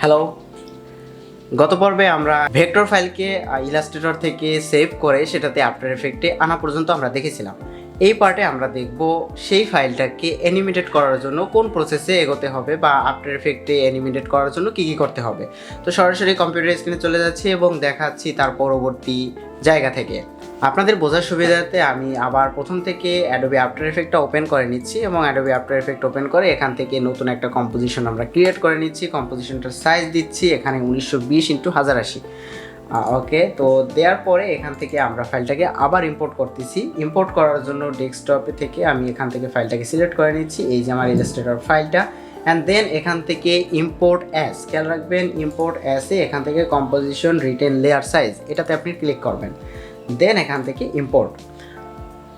Hello, গত পর্বে আমরা ভেক্টর ফাইলকে ইলাস্ট্রেটর থেকে সেভ করে সেটাতে আফটার এফেক্টে আনা পর্যন্ত আমরা দেখেছিলাম। এই পার্টে আমরা দেখব সেই ফাইলটাকে অ্যানিমেটেড করার জন্য কোন প্রসেসে এগোতে হবে বা আফটার এফেক্টে অ্যানিমেটেড করার জন্য কী কী করতে হবে। তো সরাসরি কম্পিউটার স্ক্রিনে চলে যাচ্ছি এবং দেখাচ্ছি তার পরবর্তী জায়গা থেকে। আপনাদের বোঝার সুবিধাতে আমি আবার প্রথম থেকে অ্যাডোবি আফটার এফেক্টটা ওপেন করে নিচ্ছি এবং অ্যাডোবি আফটার এফেক্ট ওপেন করে এখান থেকে নতুন একটা কম্পোজিশন আমরা ক্রিয়েট করে নিচ্ছি। কম্পোজিশনটার সাইজ দিচ্ছি এখানে 1920x1080। ওকে, তো দেওয়ার পরে এখান থেকে আমরা ফাইলটাকে আবার ইম্পোর্ট করতেছি। ইম্পোর্ট করার জন্য ডেস্কটপে থেকে আমি এখান থেকে ফাইলটাকে সিলেক্ট করে নিচ্ছি, এই যে আমার ইলাস্ট্রেটর ফাইলটা। অ্যান্ড দেন এখান থেকে ইম্পোর্ট অ্যাজ, খেয়াল রাখবেন ইম্পোর্ট অ্যাসে এখান থেকে কম্পোজিশন রিটেন লেয়ার সাইজ এটাতে আপনি ক্লিক করবেন। দেন এখান থেকে ইম্পোর্ট,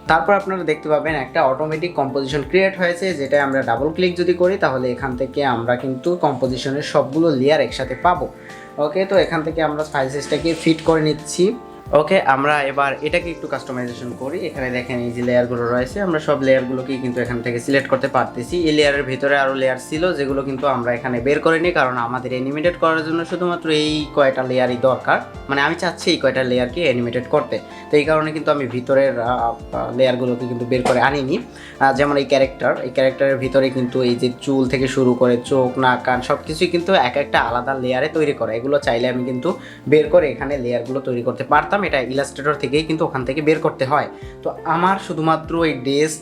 তারপর আপনারা দেখতে পাবেন একটা অটোমেটিক কম্পোজিশন ক্রিয়েট হয়েছে, যেটা আমরা ডাবল ক্লিক যদি করি তাহলে এখান থেকে আমরা কিন্তু কম্পোজিশনের সবগুলো লেয়ার একসাথে পাবো। ওকে, তো এখান থেকে আমরা ফাইল সাইজটাকে ফিট করে নিচ্ছি। ওকে, আমরা এবার এটাকে একটু কাস্টমাইজেশন করি। এখানে দেখেন এই যে লেয়ারগুলো রয়েছে, আমরা সব লেয়ারগুলোকেই কিন্তু এখান থেকে সিলেক্ট করতে পারতেছি। এই লেয়ারের ভিতরে আরও লেয়ার ছিল যেগুলো কিন্তু আমরা এখানে বের করিনি, কারণ আমাদের অ্যানিমেটেড করার জন্য শুধুমাত্র এই কয়টা লেয়ারই দরকার। মানে আমি চাচ্ছি এই কয়টা লেয়ারকে অ্যানিমেটেড করতে, তো এই কারণে কিন্তু আমি ভিতরের লেয়ারগুলোকে কিন্তু বের করে আনিনি। যেমন এই ক্যারেক্টারের ভিতরে কিন্তু এই যে চুল থেকে শুরু করে চোখ, নাক, কান সব কিছুই কিন্তু এক একটা আলাদা লেয়ারে তৈরি করা। এগুলো চাইলে আমি কিন্তু বের করে এখানে লেয়ারগুলো তৈরি করতে পারতাম, এটা ইলাস্ট্রেটর থেকেই কিন্তু ওখান থেকে বের করতে হয়। তো আমার শুধুমাত্র এই ডেস্ক,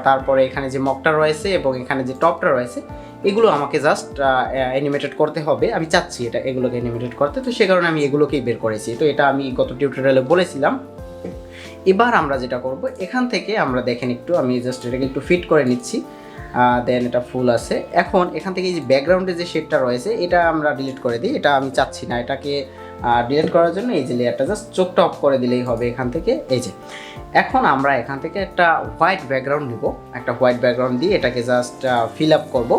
তারপরে এখানে যে মকটা রয়েছে এবং এখানে যে টপটা রয়েছে এগুলো আমাকে জাস্ট অ্যানিমেটেড করতে হবে। আমি চাচ্ছি এগুলোকে অ্যানিমেটেড করতে, তো সে কারণে আমি এগুলোকেই বের করেছি। তো এটা আমি গত টিউটোরিয়ালে বলেছিলাম। এবার আমরা যেটা করব, এখান থেকে আমরা দেখেন একটু আমি জাস্ট এটাকে একটু ফিট করে নিচ্ছি। দেন এটা ফুল আছে। এখন এখান থেকে এই যে ব্যাকগ্রাউন্ডে যে শেডটা রয়েছে এটা আমরা ডিলিট করে দিই, এটা আমি চাচ্ছি না। এটাকে ডিলিট করার জন্য এই যে লেয়ারটা জাস্ট চোখটা অফ করে দিলেই হবে এখান থেকে। এই যে এখন আমরা এখান থেকে একটা হোয়াইট ব্যাকগ্রাউন্ড নিব, একটা হোয়াইট ব্যাকগ্রাউন্ড দিয়ে এটাকে জাস্ট ফিল আপ করব।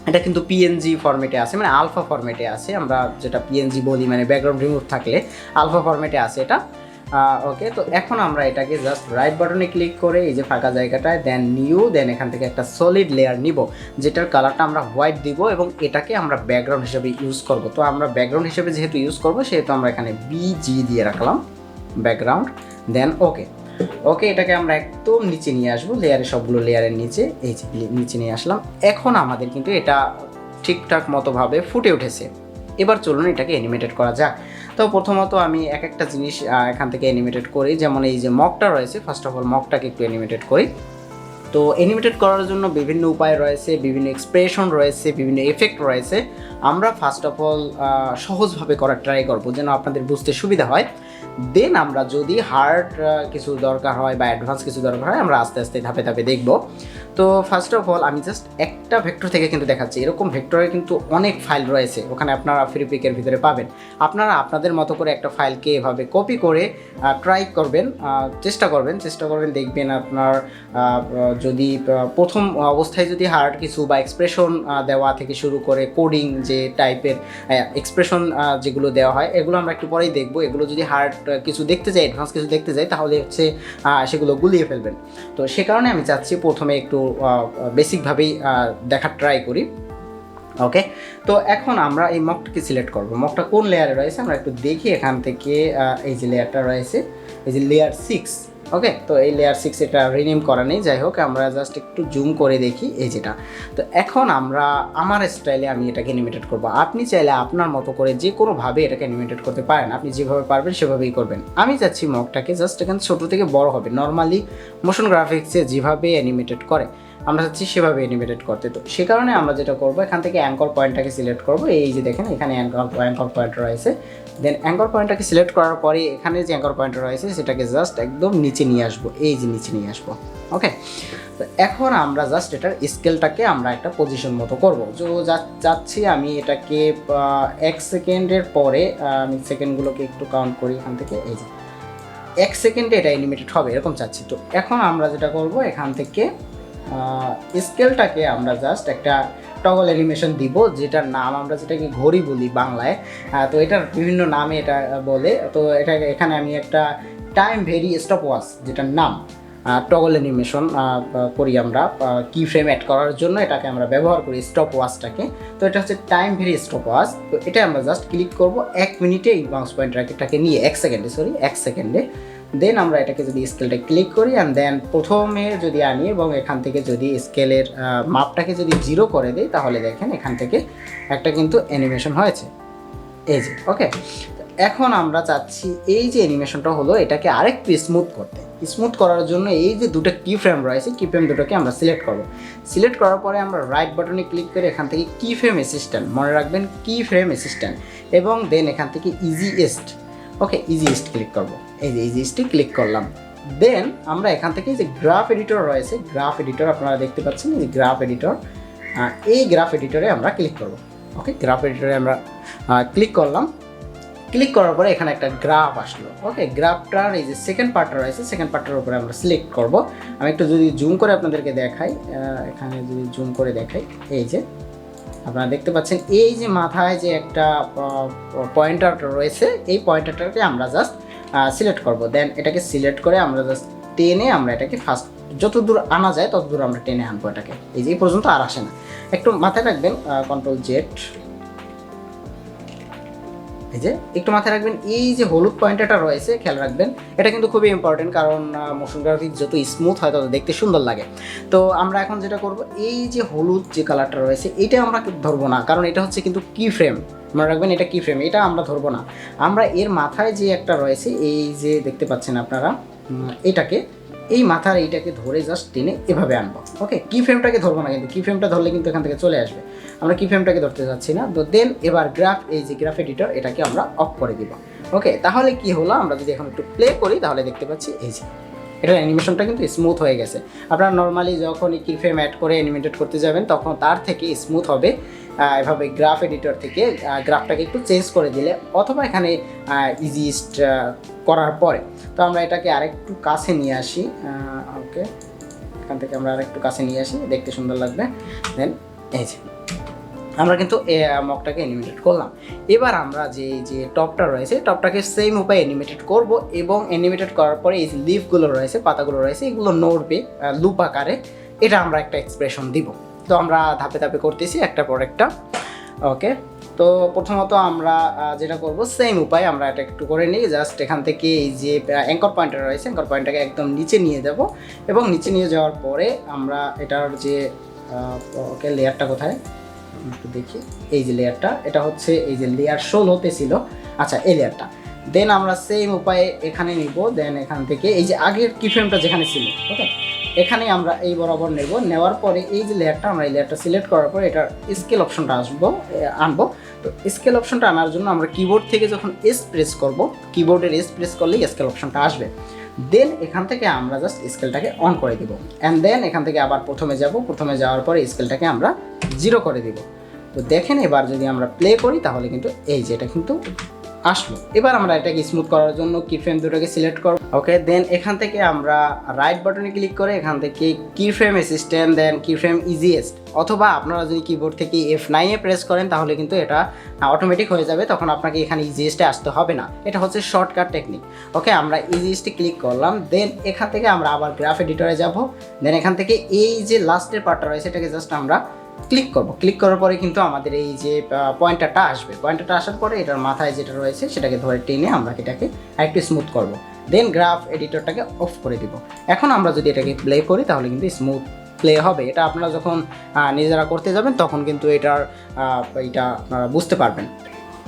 এটা কিন্তু পিএনজি ফরম্যাটে আছে, মানে আলফা ফরম্যাটে আছে। আমরা যেটা পিএনজি বলি মানে ব্যাকগ্রাউন্ড রিমুভ থাকলে আলফা ফরম্যাটে আছে এটা। ওকে, তো এখন আমরা এটাকে জাস্ট রাইট বাটনে ক্লিক করে এই যে ফাঁকা জায়গাটায় দেন নিউ, দেন এখান থেকে একটা সলিড লেয়ার নিব যেটার কালারটা আমরা হোয়াইট দিব এবং এটাকে আমরা ব্যাকগ্রাউন্ড হিসেবে ইউজ করব। তো আমরা ব্যাকগ্রাউন্ড হিসেবে যেহেতু ইউজ করব সেহেতু আমরা এখানে বিজি দিয়ে রাখলাম ব্যাকগ্রাউন্ড। দেন ওকে, এটাকে আমরা একদম নিচে নিয়ে আসবো, লেয়ারের সবগুলো লেয়ারের নিচে, এই যে নিচে নিয়ে আসলাম। এখন আমাদের কিন্তু এটা ঠিকঠাক মতোভাবে ফুটে উঠেছে। এবার চলুন এটাকে অ্যানিমেটেড করা যাক। তো প্রথমত আমি এক একটা জিনিস এখান থেকে অ্যানিমেটেড করি। যেমন এই যে মকটা রয়েছে, ফার্স্ট অফ অল মকটাকে একটু অ্যানিমেটেড করি। তো অ্যানিমেটেড করার জন্য বিভিন্ন উপায় রয়েছে, বিভিন্ন এক্সপ্রেশন রয়েছে, বিভিন্ন এফেক্ট রয়েছে। আমরা ফার্স্ট অফ অল সহজভাবে করার ট্রাই করবো যেন আপনাদের বুঝতে সুবিধা হয়। দেন আমরা যদি হার্ড কিছু দরকার হয় বা অ্যাডভান্স কিছু দরকার হয় আমরা আস্তে আস্তে ধাপে ধাপে দেখব। তো ফার্স্ট অফ অল আমি জাস্ট একটা ভেক্টর থেকে কিন্তু দেখাচ্ছি। এরকম ভেক্টরে কিন্তু অনেক ফাইল রয়েছে, ওখানে আপনারা ফ্রি পিকের ভিতরে পাবেন। আপনারা আপনাদের মতো করে একটা ফাইলকে এভাবে কপি করে ট্রাই করবেন, চেষ্টা করবেন, দেখবেন আপনার যদি প্রথম অবস্থায় যদি হার্ড কিছু বা এক্সপ্রেশন দেওয়া থেকে শুরু করে কোডিং যে টাইপের এক্সপ্রেশন যেগুলো দেওয়া হয় এগুলো আমরা একটু পরেই দেখবো। এগুলো যদি হার্ড কিছু দেখতে যাই, অ্যাডভান্স কিছু দেখতে যাই তাহলে হচ্ছে সেগুলো গুলিয়ে ফেলবেন। তো সে কারণে আমি চাচ্ছি প্রথমে একটু বেসিকভাবেই দেখার ট্রাই করি। ওকে, তো এখন আমরা এই মকটাকে সিলেক্ট করব। মকটা কোন লেয়ারে রয়েছে আমরা একটু দেখি এখান থেকে। এই যে লেয়ারটা রয়েছে, এই যে লেয়ার 6। ওকে, তো এই লেয়ার 6 এটা রিনেম করা নেই, যাই হোক আমরা জাস্ট একটু জুম করে দেখি এই যেটা। তো এখন আমরা আমার স্টাইলে আমি এটাকে অ্যানিমেটেড করব। আপনি চাইলে আপনার মতো করে যে কোনোভাবে এটাকে অ্যানিমেটেড করতে পারেন, আপনি যেভাবে পারবেন সেভাবেই করবেন। আমি চাচ্ছি মকটাকে জাস্ট এখানে ছোটো থেকে বড় হবে, নর্মালি মোশন গ্রাফিক্সে যেভাবে অ্যানিমেটেড করে আমরা চাচ্ছি সেভাবে অ্যানিমেটেড করতে। তো সে কারণে আমরা যেটা করবো এখান থেকে অ্যাঙ্কর পয়েন্টটাকে সিলেক্ট করবো। এই যে দেখেন এখানে অ্যাঙ্কর পয়েন্ট রয়েছে। দেন অ্যাঙ্কর পয়েন্টটাকে সিলেক্ট করার পরে এখানে যে অ্যাঙ্কর পয়েন্ট রয়েছে সেটাকে জাস্ট একদম নিচে নিয়ে আসবো, এই যে নিচে নিয়ে আসবো। ওকে, তো এখন আমরা জাস্ট এটার স্কেলটাকে আমরা একটা পজিশন মতো করবো। তো যাচ্ছি আমি এটাকে 1 সেকেন্ডের পরে, আমি সেকেন্ডগুলোকে একটু কাউন্ট করি এখান থেকে। এই যে 1 সেকেন্ডে এটা অ্যানিমেটেড হবে এরকম চাচ্ছি। তো এখন আমরা যেটা করবো এখান থেকে স্কেলটাকে আমরা জাস্ট একটা টগল অ্যানিমেশন দিব, যেটার নাম আমরা যেটাকে ঘড়ি বলি বাংলায়। তো এটার বিভিন্ন নামে এটা বলে। তো এটা এখানে আমি একটা টাইম ভেরি স্টপ ওয়াচ যেটার নাম টগল অ্যানিমেশন করি আমরা কি ফ্রেম অ্যাড করার জন্য এটাকে আমরা ব্যবহার করি স্টপ ওয়াচটাকে। তো এটা হচ্ছে টাইম ভেরি স্টপ ওয়াচ। তো এটা আমরা জাস্ট ক্লিক করব 1 মিনিটে এই মাউস পয়েন্টারটাকে নিয়ে 1 সেকেন্ডে দেন আমরা এটাকে যদি স্কেলটা ক্লিক করি অ্যান্ড দেন প্রথমে যদি আনি এবং এখান থেকে যদি স্কেলের মাপটাকে যদি 0 করে দিই তাহলে দেখেন এখান থেকে একটা কিন্তু অ্যানিমেশন হয়েছে এই যে। ওকে, এখন আমরা চাচ্ছি এই যে অ্যানিমেশনটা হলো এটাকে আরেকটু স্মুথ করতে। স্মুথ করার জন্য এই যে দুটো কি ফ্রেম রয়েছে কি ফ্রেম দুটোকে আমরা সিলেক্ট করব। সিলেক্ট করার পরে আমরা রাইট বাটনে ক্লিক করে এখান থেকে কি ফ্রেম অ্যাসিস্ট্যান্ট, মনে রাখবেন কি ফ্রেম অ্যাসিস্ট্যান্ট, এবং দেন এখান থেকে ইজিয়েস্ট, ওকে ইজিয়েস্ট ক্লিক করব। এই যে ইজিয়েস্টে ক্লিক করলাম। দেন আমরা এখান থেকে যে গ্রাফ এডিটর রয়েছে, গ্রাফ এডিটর আপনারা দেখতে পাচ্ছেন এই যে গ্রাফ এডিটর, এই গ্রাফ এডিটরে আমরা ক্লিক করব। ওকে, গ্রাফ এডিটরে আমরা ক্লিক করলাম। ক্লিক করার পরে এখানে একটা গ্রাফ আসলো। ওকে, গ্রাফটার এই যে সেকেন্ড পার্টটা রয়েছে সেকেন্ড পার্টটার উপরে আমরা সিলেক্ট করব। আমি একটু যদি জুম করে আপনাদেরকে দেখাই, এখানে যদি জুম করে দেখাই এই যে আপনারা দেখতে পাচ্ছেন এই যে মাথায় যে একটা পয়েন্টার রয়েছে এই পয়েন্টারটাকে আমরা জাস্ট সিলেক্ট করব। দেন এটাকে সিলেক্ট করে আমরা জাস্ট টেনে আমরা এটাকে ফার্স্ট যত দূর আনা যায় তত দূর আমরা টেনে আনবো এটাকে। এই যে এই পর্যন্ত আর আসে না, একটু মাথায় রাখবেন। কন্ট্রোল জেড, এই যে একটু মাথায় রাখবেন এই যে হলুদ পয়েন্টারটা রয়েছে খেয়াল রাখবেন, এটা কিন্তু খুবই ইম্পর্টেন্ট, কারণ মোশন গ্রাফিক্স যত স্মুথ হয় তত দেখতে সুন্দর লাগে। তো আমরা এখন যেটা করব এই যে হলুদ যে কালারটা রয়েছে এটা আমরা ধরবো না, কারণ এটা হচ্ছে কিন্তু কি ফ্রেম, মনে রাখবেন এটা কি ফ্রেম, এটা আমরা ধরবো না। আমরা এর মাথায় যে একটা রয়েছে এই যে দেখতে পাচ্ছেন আপনারা এটাকে, এই মাথার এইটাকে ধরে জাস্ট টেনে এভাবে আনবো। ওকে, কি ফ্রেমটাকে ধরবো না, কিন্তু কি ফ্রেমটা ধরলে কিন্তু এখান থেকে চলে আসবে, আমরা কি ফ্রেমটাকে ধরতে যাচ্ছি না। তো দেন এবার গ্রাফ এই যে গ্রাফ এডিটর এটাকে আমরা অফ করে দিব। ওকে, তাহলে কি হলো, আমরা যদি এখন একটু প্লে করি তাহলে দেখতে পাচ্ছি এই যে এটার অ্যানিমেশনটা কিন্তু স্মুথ হয়ে গেছে। আপনারা নর্মালি যখন কি ফ্রেম অ্যাড করে অ্যানিমেটেড করতে যাবেন তখন তার থেকে স্মুথ হবে এভাবে গ্রাফ এডিটর থেকে গ্রাফটাকে একটু চেঞ্জ করে দিলে, অথবা এখানে ইজিয়েস্ট করার পরে। তো আমরা এটাকে আরেকটু কাছে নিয়ে আসি। ওকে, এখান থেকে আমরা আরেকটু কাছে নিয়ে আসি, দেখতে সুন্দর লাগবে। দেন এই যে আমরা কিন্তু মকটাকে অ্যানিমেটেড করলাম। এবার আমরা যে টপটা রয়েছে টপটাকে সেম উপায়ে অ্যানিমেটেড করব, এবং অ্যানিমেটেড করার পরে এই যে লিফগুলো রয়েছে পাতাগুলো রয়েছে এগুলো নড়বে লুপ আকারে, এটা আমরা একটা এক্সপ্রেশন দিব। তো আমরা ধাপে ধাপে করতেছি একটা পর একটা। ওকে, তো প্রথমত আমরা যেটা করব সেম উপায় আমরা এটা একটু করে নিই। জাস্ট এখান থেকে এই যে অ্যাঙ্কর পয়েন্টার রয়েছে অ্যাঙ্কর পয়েন্টটাকে একদম নিচে নিয়ে যাব, এবং নিচে নিয়ে যাওয়ার পরে আমরা এটার যে ওকে লেয়ারটা কোথায় একটু দেখি, এই যে লেয়ারটা, এটা হচ্ছে এই যে লেয়ার 16 ছিল, আচ্ছা এই লেয়ারটা। দেন আমরা সেম উপায়ে এখানে নিব। দেন এখান থেকে এই যে আগের কি ফ্রেমটা যেখানে ছিল, ওকে এখানে আমরা এই বরাবর নেব। নেওয়ার পরে এই যে লেয়ারটা আমরা এই লেয়ারটা সিলেক্ট করার পরে এটার স্কেল অপশনটা আনবো। তো স্কেল অপশনটা আনার জন্য আমরা কিবোর্ড থেকে যখন এস প্রেস করব, কিবোর্ডের এস প্রেস করলেই স্কেল অপশনটা আসবে। দেন এখান থেকে আমরা জাস্ট স্কেলটাকে অন করে দিব, অ্যান্ড দেন এখান থেকে আবার প্রথমে যাওয়ার পরে স্কেলটাকে আমরা 0 করে দিব। তো দেখেন এবার যদি আমরা প্লে করি তাহলে কিন্তু এই যে এটা কিন্তু আসলো। এবার আমরা এটাকে স্মুথ করার জন্য কি ফ্রেম দুটোকে সিলেক্ট করব। ওকে, দেন এখান থেকে আমরা রাইট বাটনে ক্লিক করে এখান থেকে কি ফ্রেম অ্যাসিস্ট্যান্ট, দেন কি ফ্রেম ইজিয়েস্ট, অথবা আপনারা যদি কিবোর্ড থেকে F9 প্রেস করেন তাহলে কিন্তু এটা অটোমেটিক হয়ে যাবে, তখন আপনাকে এখানে ইজিয়েস্টে আসতে হবে না। এটা হচ্ছে শর্টকাট টেকনিক। ওকে, আমরা ইজিয়েস্টে ক্লিক করলাম। দেন এখান থেকে আমরা আবার গ্রাফ এডিটরে যাব। দেন এখান থেকে এই যে লাস্টের পার্টটা রয়েছে এটাকে জাস্ট আমরা ক্লিক করব। ক্লিক করার পরে কিন্তু আমাদের এই যে পয়েন্টারটা আসবে। পয়েন্টারটা আসার পরে এটার মাথায় যেটা রয়েছে সেটাকে ধরে টেনে আমরা এটাকে আরেকটু স্মুথ করব। দেন গ্রাফ এডিটরটাকে অফ করে দিব। এখন আমরা যদি এটাকে প্লে করি তাহলে কিন্তু স্মুথ প্লে হবে। এটা আপনারা যখন নিজেরা করতে যাবেন তখন কিন্তু এটা আপনারা বুঝতে পারবেন।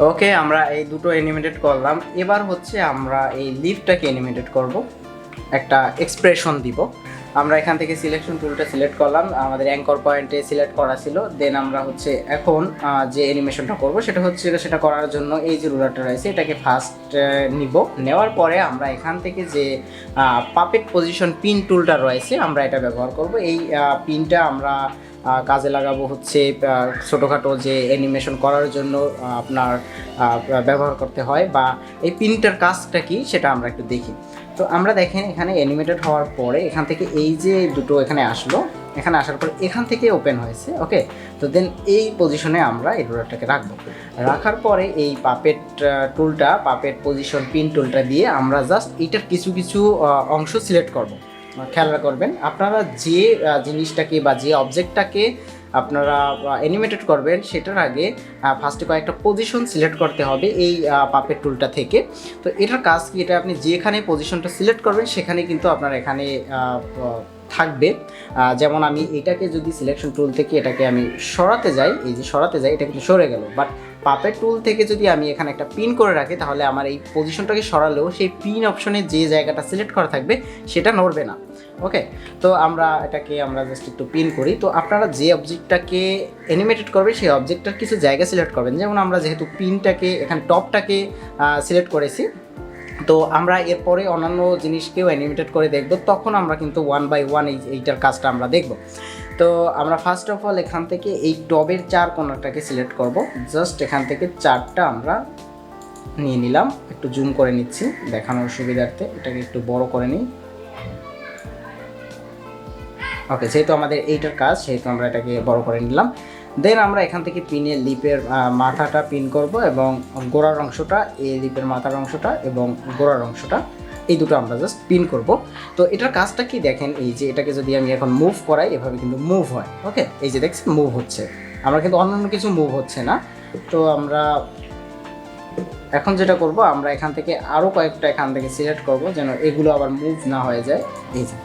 ওকে, আমরা এই দুটো অ্যানিমেটেড করলাম। এবার হচ্ছে আমরা এই লিফটাকে অ্যানিমেটেড করব, একটা এক্সপ্রেশন দিব। আমরা এখান থেকে সিলেকশন টুলটা সিলেক্ট করলাম, আমাদের অ্যাঙ্কর পয়েন্টে সিলেক্ট করা ছিল। দেন আমরা হচ্ছে এখন যে অ্যানিমেশনটা করব সেটা করার জন্য এই যে রুলারটা রয়েছে এটাকে ফার্স্ট নিব। নেওয়ার পরে আমরা এখান থেকে যে পাপেট পজিশন পিন টুলটা রয়েছে আমরা এটা ব্যবহার করব। এই পিনটা আমরা কাজে লাগাবো হচ্ছে ছোটোখাটো যে অ্যানিমেশন করার জন্য আপনার ব্যবহার করতে হয়, বা এই পিনটার কাজটা কি সেটা আমরা একটু দেখি। তো আমরা দেখেন এখানে অ্যানিমেটেড হওয়ার পরে এখান থেকে এই যে দুটো এখানে আসলো, এখানে আসার পরে এখান থেকে ওপেন হয়েছে। ওকে, তো দেন এই পজিশনে আমরা এই রুলারটাকে রাখবো। রাখার পরে এই পাপেট টুলটা, পাপেট পজিশন পিন টুলটা দিয়ে আমরা জাস্ট এইটার কিছু অংশ সিলেক্ট করব। খেয়াল করবেন, আপনারা যে জিনিসটাকে বা যে অবজেক্টটাকে আপনারা অ্যানিমেটেড করবেন সেটার আগে ফার্স্টে কয়েকটা পজিশন সিলেক্ট করতে হবে এই পাপেট টুলটা থেকে। তো এটার কাজ কি, এটা আপনি যেখানে পজিশনটা সিলেক্ট করবেন সেখানে কিন্তু আপনার এখানে থাকবে। যেমন আমি এটাকে যদি সিলেকশন টুল থেকে এটাকে আমি সরাতে যাই, এই যে সরাতে যাই, এটা কিন্তু সরে গেল। বাট পাপেট টুল থেকে যদি আমি এখানে একটা পিন করে রাখি তাহলে আমার এই পজিশনটাকে সরালেও সেই পিন অপশনে যে জায়গাটা সিলেক্ট করা থাকবে সেটা নড়বে না। ওকে, তো আমরা জাস্ট একটু পিন করি। তো আপনারা যে অবজেক্টটাকে অ্যানিমেটেড করবে সেই অবজেক্টটার কিছু জায়গা সিলেক্ট করবেন। যেমন আমরা যেহেতু পিনটাকে এখানে টপটাকে সিলেক্ট করেছি, তো আমরা এরপরে অন্যান্য জিনিসকেও অ্যানিমেটেড করে দেখব, তখন আমরা কিন্তু 1 বাই 1 এইটার কাজটা আমরা দেখব। তো আমরা ফার্স্ট অফ অল এখান থেকে এই টবের 4 কোণাটাকে সিলেক্ট করব। জাস্ট এখান থেকে 4টা আমরা নিয়ে নিলাম, একটু জুম করে নিচ্ছি দেখানোর সুবিধার্থে, এটাকে একটু বড় করে নিই। ওকে, যেহেতু আমাদের এইটার কাজ সেহেতু আমরা এটাকে বড় করে নিলাম। দেন আমরা এখান থেকে পিনের লিপের মাথাটা পিন করব এবং গোড়ার অংশটা, এই লিপের মাথার অংশটা এবং গোড়ার অংশটা, এই দুটো আমরা জাস্ট পিন করব। তো এটার কাজটা কি দেখেন, এই যে এটাকে যদি আমি এখন মুভ করাই এভাবে কিন্তু মুভ হয়। ওকে, এই যে দেখছেন মুভ হচ্ছে, আমরা কিন্তু অন্যান্য কিছু মুভ হচ্ছে না। তো আমরা এখন যেটা করব, আমরা এখান থেকে আরও কয়েকটা এখান থেকে সিলেক্ট করব যেন এগুলো আবার মুভ না হয়ে যায়। এই যে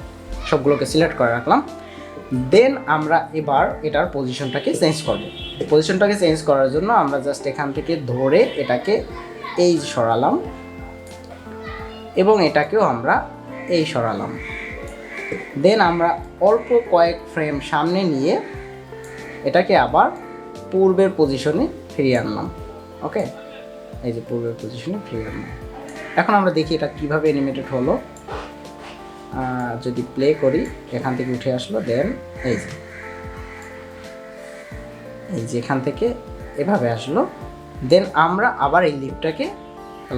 সবগুলোকে সিলেক্ট করে রাখলাম। দেন আমরা এবার এটার পজিশনটাকে চেঞ্জ করব। পজিশনটাকে চেঞ্জ করার জন্য আমরা জাস্ট এখান থেকে ধরে এটাকে এই সরালাম এবং এটাকেও আমরা এই সরালাম। দেন আমরা অল্প কয়েক ফ্রেম সামনে নিয়ে এটাকে আবার পূর্বের পজিশনে ফিরিয়ে আনলাম। ওকে, এই যে পূর্বের পজিশনে ফিরিয়ে আনলাম। এখন আমরা দেখি এটা কিভাবে অ্যানিমেটেড হলো। যদি প্লে করি, এখান থেকে উঠে আসলো। দেন এই যে এখান থেকে এভাবে আসলো। দেন আমরা আবার এই লিপটাকে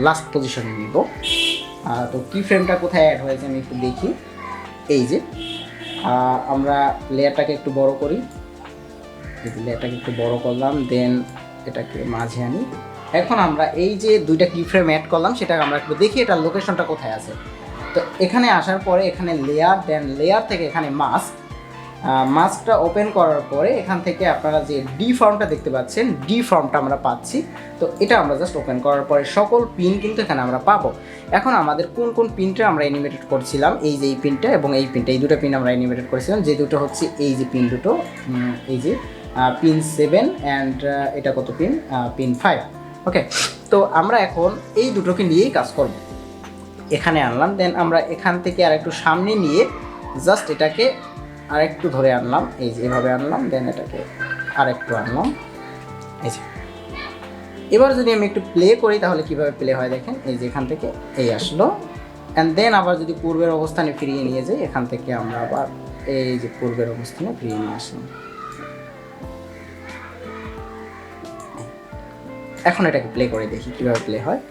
লাস্ট পজিশনে নিব। তো কি ফ্রেমটা কোথায় অ্যাড হয়েছে আমি একটু দেখি। এই যে আমরা লেয়ারটাকে একটু বড় করি, এই যে লেয়ারটাকে একটু বড় করলাম। দেন এটাকে মাঝে আনি। এখন আমরা এই যে দুইটা কি ফ্রেম অ্যাড করলাম সেটা আমরা একটু দেখি এটার লোকেশনটা কোথায় আছে। তো এখানে আসার পরে এখানে লেয়ার, দেন লেয়ার থেকে এখানে মাস্কটা ওপেন করার পরে এখান থেকে আপনারা যে ডি ফর্মটা দেখতে পাচ্ছেন, ডি ফর্মটা আমরা পাচ্ছি। তো এটা আমরা জাস্ট ওপেন করার পরে সকল পিন কিন্তু এখানে আমরা পাবো। এখন আমাদের কোন কোন পিনটা আমরা অ্যানিমেটেড করছিলাম, এই যে এই পিনটা এবং এই পিনটা, এই দুটো পিন আমরা অ্যানিমেটেড করেছিলাম। যে দুটো হচ্ছে এই যে পিন দুটো, এই যে পিন 7 অ্যান্ড এটা কত পিন, পিন 5। ওকে, তো আমরা এখন এই দুটোকে নিয়েই কাজ করব। এখানে আনলাম, দেন আমরা এখান থেকে আর একটু সামনে নিয়ে জাস্ট এটাকে আর একটু ধরে আনলাম, এই যে এভাবে আনলাম। দেন এটাকে আর একটু আনলাম, এই যে। এবার যদি আমি একটু প্লে করি তাহলে কিভাবে প্লে হয় দেখেন, এই যে এখান থেকে এই আসলো। অ্যান্ড দেন আবার যদি পূর্বের অবস্থানে ফিরিয়ে নিয়ে যাই, এখান থেকে আমরা আবার এই যে পূর্বের অবস্থানে ফিরিয়ে নিয়ে আসলাম। এখন এটাকে প্লে করে দেখি কীভাবে প্লে হয়।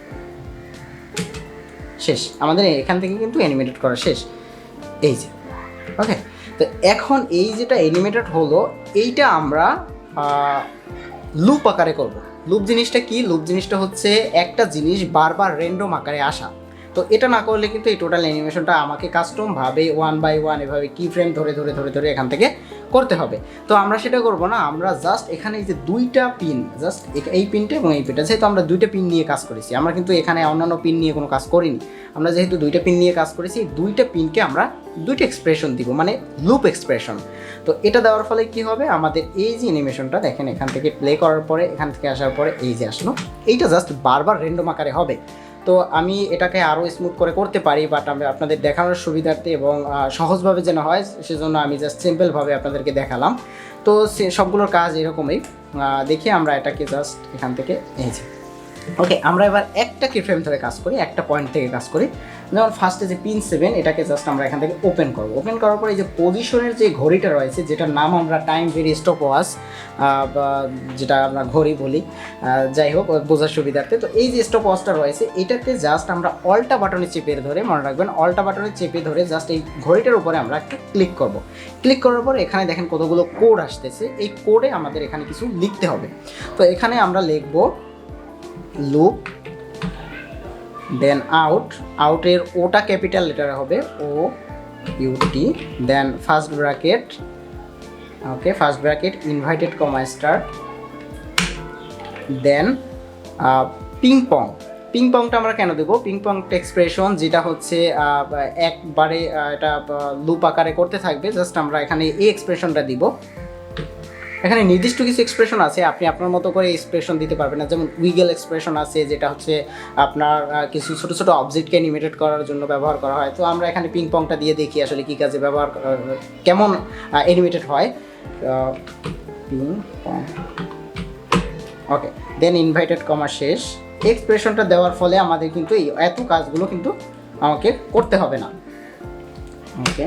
শেষ, আমাদের এখান থেকে কিন্তু অ্যানিমেটেড করা শেষ, এই যে। ওকে, তো এখন এই যেটা অ্যানিমেটেড হলো এইটা আমরা লুপ আকারে করব। লুপ জিনিসটা কি? লুপ জিনিসটা হচ্ছে একটা জিনিস বারবার র্যান্ডম আকারে আসা। তো এটা না করলে কিন্তু এই টোটাল অ্যানিমেশনটা আমাকে কাস্টমভাবে 1 বাই 1 এভাবে কি ফ্রেম ধরে ধরে ধরে ধরে এখান থেকে করতে হবে। তো আমরা সেটা করব না, আমরা জাস্ট এখানে এই যে দুইটা পিন, জাস্ট এই পিনটা এবং এই পিনটা, যেহেতু আমরা দুইটা পিন নিয়ে কাজ করেছি, আমরা কিন্তু এখানে অন্যান্য পিন নিয়ে কোনো কাজ করিনি। আমরা যেহেতু দুইটা পিন নিয়ে কাজ করেছি, দুইটা পিনকে আমরা দুইটা এক্সপ্রেশন দিব, মানে লুপ এক্সপ্রেশন। তো এটা দেওয়ার ফলে কি হবে, আমাদের এই যে অ্যানিমেশনটা দেখেন এখান থেকে প্লে করার পরে, এখান থেকে আসার পরে এই যে আসলো, এইটা জাস্ট বারবার র্যান্ডম আকারে হবে। তো আমি এটাকে আরও স্মুথ করে করতে পারি, বাট আমি আপনাদের দেখানোর সুবিধার্থে এবং সহজভাবে যেন হয় সেজন্য আমি জাস্ট সিম্পলভাবে আপনাদেরকে দেখালাম। তো সবগুলোর কাজ এরকমই। দেখি আমরা এটাকে জাস্ট এখান থেকে এই যে। ওকে, আমরা এবার একটা কি ফ্রেম ধরে কাজ করি, একটা পয়েন্ট থেকে কাজ করি। যেমন ফার্স্টে যে পিন 7, এটাকে জাস্ট আমরা এখান থেকে ওপেন করব। ওপেন করার পরে এই যে পজিশনের যে ঘড়িটা রয়েছে, যেটার নাম আমরা টাইম ভেরি স্টপ ওয়াচ, যেটা আমরা ঘড়ি বলি, যাই হোক বোঝার সুবিধার্থে। তো এই যে স্টপ ওয়াচটা রয়েছে এটাতে জাস্ট আমরা অল্টা বাটনে চেপে ধরে, মনে রাখবেন অল্টা বাটনে চেপে ধরে জাস্ট এই ঘড়িটার উপরে আমরা একটু ক্লিক করব। ক্লিক করার পর এখানে দেখেন কতগুলো কোড আসতেছে, এই কোডে আমাদের এখানে কিছু লিখতে হবে। তো এখানে আমরা লিখব লুপ, দেন আউটের ওটা ক্যাপিটাল লেটারে হবে, ও ut, then first bracket, okay first bracket invited comma start, then ping পংটা আমরা কেন দেবো, পিং পং এক্সপ্রেশন যেটা হচ্ছে একবারে এটা লুপ আকারে করতে থাকবে, জাস্ট আমরা এখানে এই এক্সপ্রেশনটা দিব। এখানে নির্দিষ্ট কিছু এক্সপ্রেশন আছে, আপনি আপনার মতো করে এক্সপ্রেশন দিতে পারবেন না, যেমন উইগেল এক্সপ্রেশন আছে যেটা হচ্ছে আপনার কিছু ছোটো ছোটো অবজেক্টকে অ্যানিমেটেড করার জন্য ব্যবহার করা হয়। তো আমরা এখানে পিং পংটা দিয়ে দেখি আসলে কী কাজে ব্যবহার কেমন অ্যানিমেটেড হয়। পিং পং, ওকে দেন ইনভাইটেড কমা শেষ। এক্সপ্রেশনটা দেওয়ার ফলে আমাদের কিন্তু এই এত কাজগুলো কিন্তু আমাকে করতে হবে না। ওকে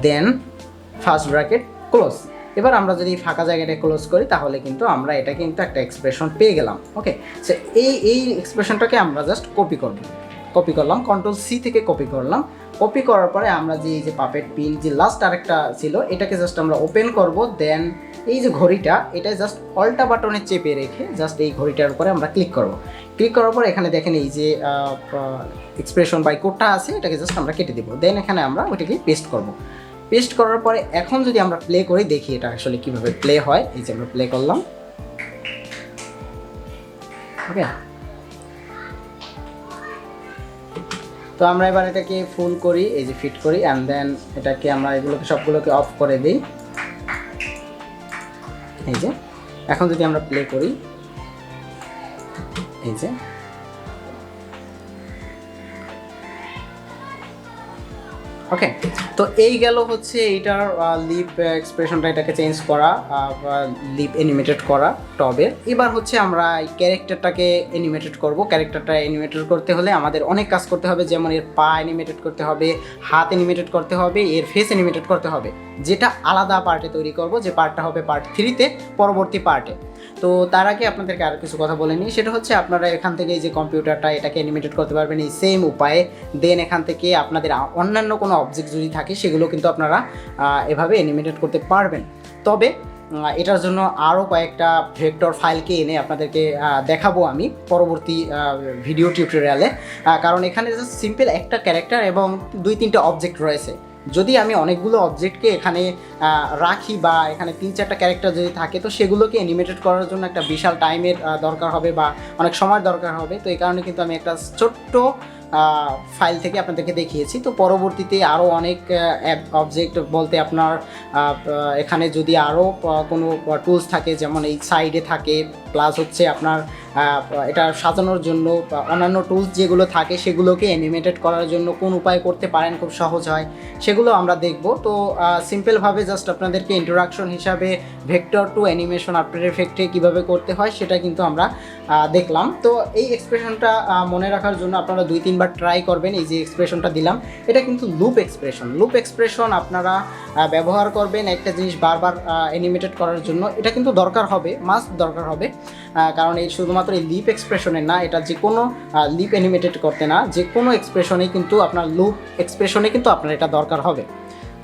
দেন ফার্স্ট ব্র্যাকেট ক্লোজ। এবার আমরা যদি ফাঁকা জায়গাটা ক্লোজ করি তাহলে কিন্তু আমরা এটা কিন্তু একটা এক্সপ্রেশন পেয়ে গেলাম। ওকে সো এই এক্সপ্রেশনটাকে আমরা জাস্ট কপি করলাম, কন্ট্রোল সি থেকে কপি করলাম। কপি করার পরে আমরা যে এই যে পাপেট পিন যে লাস্ট আরেকটা ছিল এটাকে জাস্ট আমরা ওপেন করব, দেন এই যে ঘড়িটা এটা জাস্ট অল্টা বাটনে চেপে রেখে জাস্ট এই ঘড়িটার উপরে আমরা ক্লিক করব। ক্লিক করার পর এখানে দেখেন এই যে এক্সপ্রেশন বাই কোডটা আছে এটাকে জাস্ট আমরা কেটে দেবো, দেন এখানে আমরা ওইটাকে পেস্ট করব। পেস্ট করার পরে এখন যদি আমরা প্লে করে দেখি এটা আসলে কীভাবে প্লে হয়, এই যে আমরা প্লে করলাম। ওকে তো আমরা এবার এটাকে ফুল করি, এই যে ফিট করি, অ্যান্ড দেন এটাকে আমরা এগুলোকে সবগুলোকে অফ করে দিই। এই যে এখন যদি আমরা প্লে করি, এই যে ওকে তো এই গেল হচ্ছে এইটার লিপ এক্সপ্রেশনটা, এটাকে চেঞ্জ করা, লিপ অ্যানিমেটেড করা টবের। এবার হচ্ছে আমরা এই ক্যারেক্টারটাকে অ্যানিমেটেড করব। ক্যারেক্টারটা অ্যানিমেটেড করতে হলে আমাদের অনেক কাজ করতে হবে, যেমন এর পা অ্যানিমেটেড করতে হবে, হাত অ্যানিমেটেড করতে হবে, এর ফেস অ্যানিমেটেড করতে হবে, যেটা আলাদা পার্টে তৈরি করব, যে পার্টটা হবে পার্ট 3-তে পরবর্তী পার্টে। তো তার আগে আপনাদেরকে আরও কিছু কথা বলে নিই, সেটা হচ্ছে আপনারা এখান থেকে এই যে কম্পিউটারটা এটাকে অ্যানিমেটেড করতে পারবেন এই সেম উপায়ে। দেন এখান থেকে আপনাদের অন্যান্য কোনো অবজেক্ট যদি থাকে সেগুলো কিন্তু আপনারা এভাবে অ্যানিমেটেড করতে পারবেন। তবে এটার জন্য আরও কয়েকটা ভেক্টর ফাইলকে এনে আপনাদেরকে দেখাবো আমি পরবর্তী ভিডিও টিউটোরিয়ালে, কারণ এখানে জাস্ট সিম্পল একটা ক্যারেক্টার এবং 2-3টা অবজেক্ট রয়েছে। যদি আমি অনেকগুলো অবজেক্টকে এখানে রাখি বা এখানে 3-4টা ক্যারেক্টার যদি থাকে তো সেগুলোকে অ্যানিমেটেড করার জন্য একটা বিশাল টাইমের দরকার হবে বা অনেক সময় দরকার হবে। তো এই কারণে কিন্তু আমি একটা ছোট্ট ফাইল থেকে আপনাদেরকে দেখিয়েছি। তো পরবর্তীতে আরও অনেক অবজেক্ট বলতে আপনার এখানে যদি আরও কোনো টুলস থাকে, যেমন এই সাইডে থাকে, প্লাস হচ্ছে আপনার এটা সাজানোর জন্য অন্যান্য টুলস যেগুলো থাকে সেগুলোকে অ্যানিমেটেড করার জন্য কোন উপায় করতে পারেন খুব সহজ হয় সেগুলো আমরা দেখব। তো সিম্পলভাবে জাস্ট আপনাদেরকে ইন্ট্রোডাকশন হিসাবে ভেক্টর টু অ্যানিমেশন আফটার এফেক্টে কীভাবে করতে হয় সেটা কিন্তু আমরা দেখলাম। তো এই এক্সপ্রেশনটা মনে রাখার জন্য আপনারা 2-3 বার ট্রাই করবেন। এই যে এক্সপ্রেশনটা দিলাম এটা কিন্তু লুপ এক্সপ্রেশন আপনারা ব্যবহার করবেন একটা জিনিস বারবার অ্যানিমেটেড করার জন্য। এটা কিন্তু দরকার হবে, মাস্ট দরকার হবে, কারণ এই শুধুমাত্র এই লিপ এক্সপ্রেশনের না, এটা যে কোনো লিপ অ্যানিমেটেড করতে না, যে কোনো এক্সপ্রেশনে কিন্তু আপনার লুপ এক্সপ্রেশনে কিন্তু আপনার এটা দরকার হবে।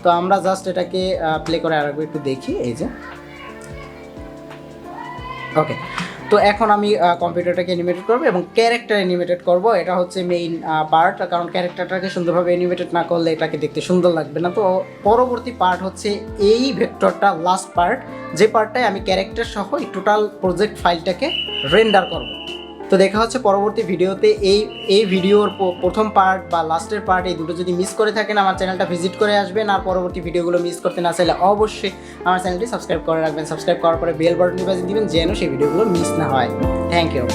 তো আমরা জাস্ট এটাকে প্লে করে আরেকবার একটু দেখি। এই যে ওকে তো এখন আমি কম্পিউটারটাকে অ্যানিমেটেড করবো এবং ক্যারেক্টার অ্যানিমেটেড করব। এটা হচ্ছে মেইন পার্ট, কারণ ক্যারেক্টারটাকে সুন্দরভাবে অ্যানিমেটেড না করলে এটাকে দেখতে সুন্দর লাগবে না। তো পরবর্তী পার্ট হচ্ছে এই ভেক্টরটা লাস্ট পার্ট, যে পার্টটায় আমি ক্যারেক্টার সহ এই টোটাল প্রজেক্ট ফাইলটাকে রেন্ডার করব। তো দেখা হচ্ছে পরবর্তী ভিডিওতে। এই ভিডিওর প্রথম পার্ট বা লাস্টের পার্ট এই দুটো যদি মিস করে থাকেন আমার চ্যানেলটা ভিজিট করে আসবেন, আর পরবর্তী ভিডিওগুলো মিস করতে না চাইলে অবশ্যই আমার চ্যানেলটি সাবস্ক্রাইব করে রাখবেন। সাবস্ক্রাইব করার পরে বেল বাটনটি বাজিয়ে দিবেন যেন সেই ভিডিওগুলো মিস না হয়। Thank you.